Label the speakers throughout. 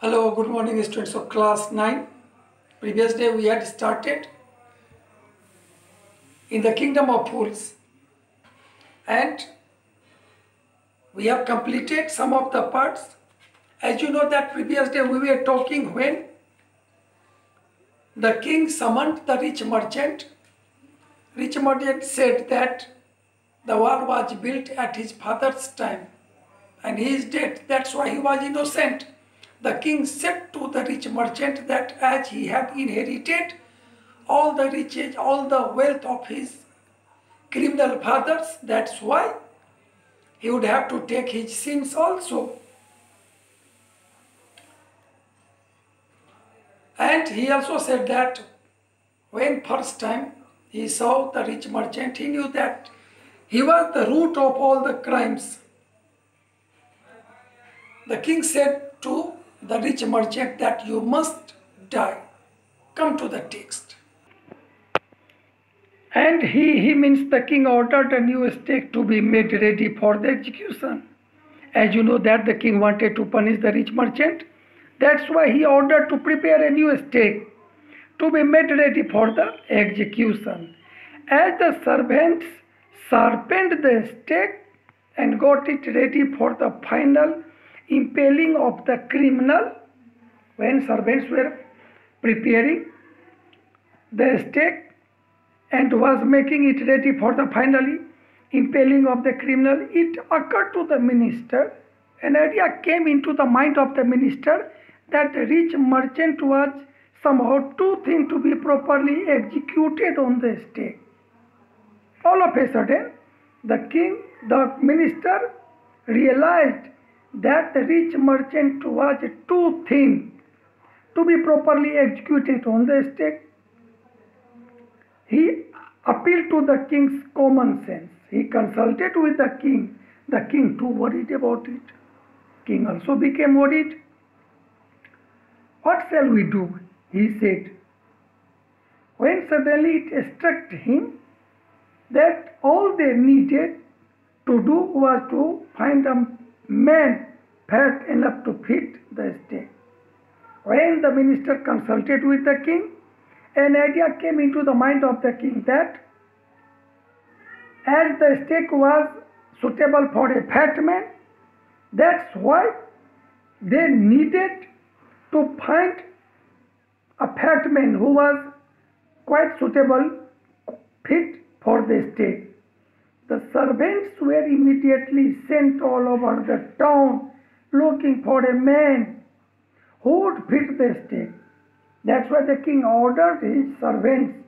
Speaker 1: Hello, good morning students of class 9. Previous day we had started in the kingdom of fools and we have completed some of the parts. As you know that previous day we were talking when the king summoned the rich merchant. Rich merchant said that the wall was built at his father's time and he is dead. That's why he was innocent. The king said to the rich merchant that as he had inherited all the riches, all the wealth of his criminal fathers, that's why he would have to take his sins also. And he also said that when first time he saw the rich merchant, he knew that he was the root of all the crimes. The king said to the rich merchant that you must die. Come to the text. And he means the king ordered a new stake to be made ready for the execution. As you know that the king wanted to punish the rich merchant. That's why he ordered to prepare a new stake to be made ready for the execution. As the servants sharpened the stake and got it ready for the final impaling of the criminal, when servants were preparing the stake and was making it ready for the finally impaling of the criminal, it occurred to the minister, an idea came into the mind of the minister that the rich merchant was somehow too thin to be properly executed on the stake. All of a sudden, the minister realized that the rich merchant was too thin to be properly executed on the stake. He appealed to the king's common sense. He consulted with the king. The king too worried about it. King also became worried. What shall we do? He said. When suddenly it struck him that all they needed to do was to find a man fat enough to fit the stake. When the minister consulted with the king, an idea came into the mind of the king that as the stake was suitable for a fat man, that's why they needed to find a fat man who was quite suitable, fit for the stake. The servants were immediately sent all over the town looking for a man who would fit the stake. That's why the king ordered his servants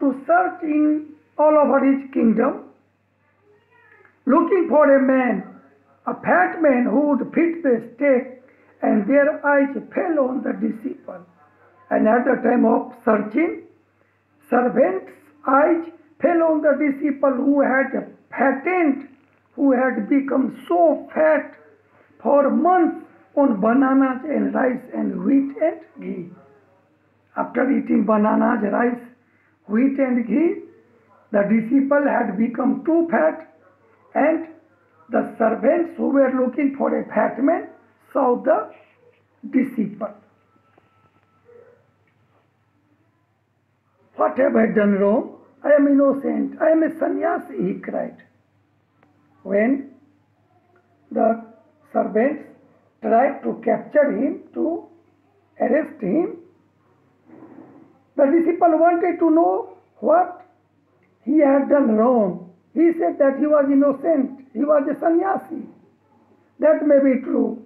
Speaker 1: to search in all over his kingdom, looking for a man, a fat man who would fit the stake, and their eyes fell on the disciple. And at the time of searching, servants' eyes fell on the disciple who had fattened, who had become so fat for months on bananas and rice and wheat and ghee. After eating bananas, rice, wheat and ghee, the disciple had become too fat, and the servants who were looking for a fat man saw the disciple. What have I done wrong? I am innocent. I am a sannyasi, he cried. When the servants tried to capture him, to arrest him, the disciple wanted to know what he had done wrong. He said that he was innocent. He was a sannyasi. That may be true.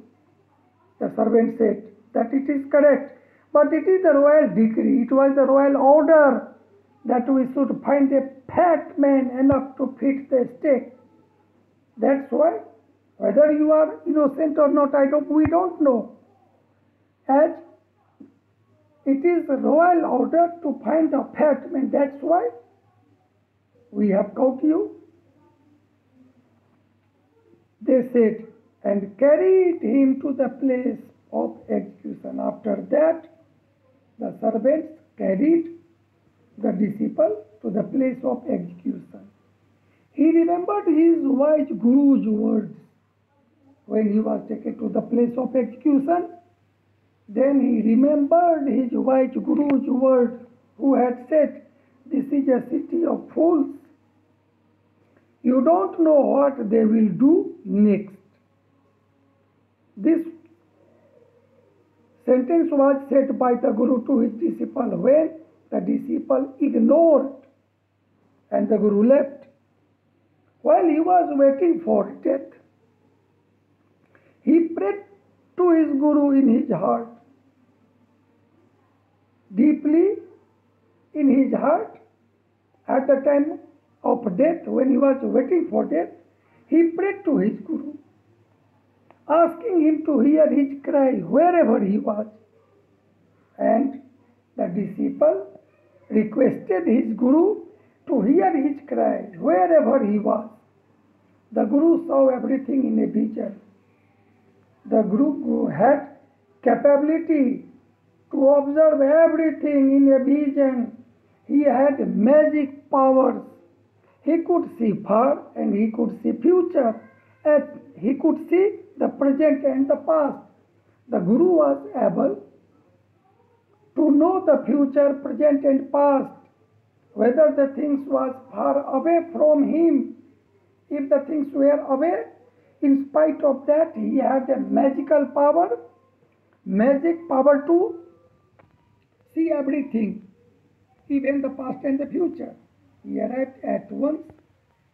Speaker 1: The servant said that it is correct. But it is the royal decree. It was the royal order that we should find a fat man enough to fit the stake. That's why, whether you are innocent or not, we don't know. As it is the royal order to find a fat man, that's why we have caught you. They said, and carried him to the place of execution. After that, the servants carried the disciple to the place of execution. He remembered his wise guru's words when he was taken to the place of execution. Then he remembered his wise Guru's words, who had said, "This is a city of fools. You don't know what they will do next." This sentence was said by the Guru to his disciple when the disciple ignored and the Guru left. While he was waiting for death, he prayed to his Guru in his heart. Deeply in his heart, at the time of death, when he was waiting for death, he prayed to his Guru, asking him to hear his cry wherever he was. And the disciple requested his Guru to hear his cry wherever he was. The Guru saw everything in a vision. The Guru had capability to observe everything in a vision. He had magic powers. He could see far and he could see future. And he could see the present and the past. The Guru was able to know the future, present and past, whether the things was far away from him. If the things were away, in spite of that, he had a magic power to see everything, even the past and the future. He arrived at once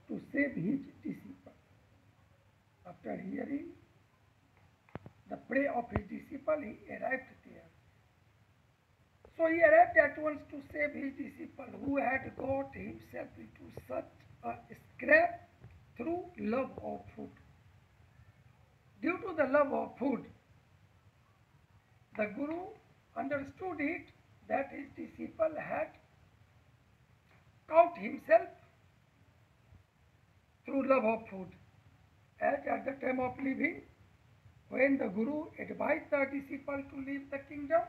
Speaker 1: to save his disciple. After hearing the prayer of his disciple, he arrived there. So he arrived at once to save his disciple, who had got himself into such a scrape through love of food. Due to the love of food, the Guru understood it that his disciple had caught himself through love of food. As at the time of leaving, when the Guru advised the disciple to leave the kingdom,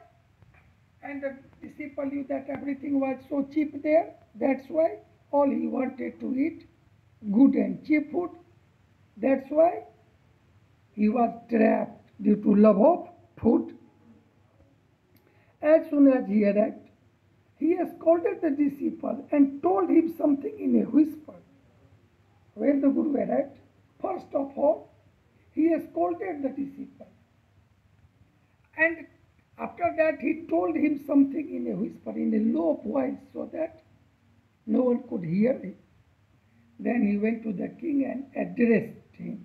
Speaker 1: and the disciple knew that everything was so cheap there, that's why all he wanted to eat good and cheap food. That's why he was trapped due to love of food. As soon as he arrived, he scolded the disciple and told him something in a whisper. When the Guru arrived, first of all, he scolded the disciple. And after that, he told him something in a whisper, in a low voice, so that no one could hear him. Then he went to the king and addressed him.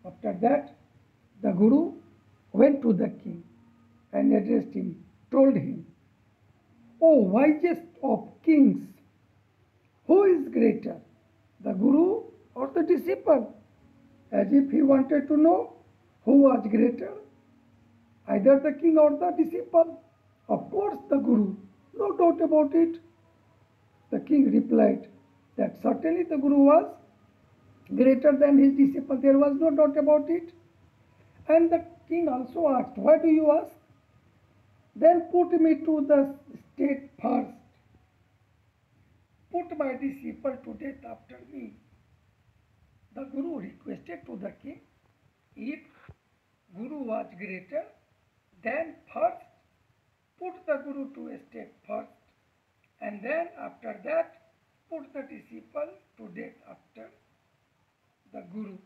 Speaker 1: After that, the Guru went to the king and addressed him, told him, "O wisest of kings, who is greater, the Guru or the disciple?" As if he wanted to know who was greater, either the king or the disciple. Of course, the Guru, no doubt about it. The king replied that certainly the Guru was greater than his disciple. There was no doubt about it. And the king also asked, "Why do you ask? Then put me to the stake first. Put my disciple to death after me." The Guru requested to the king, if Guru was greater, then first put the Guru to a stake first, and then after that put the disciple to death after the Guru.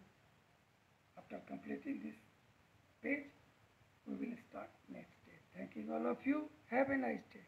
Speaker 1: After completing this page, we will start next day. Thanking all of you. Have a nice day.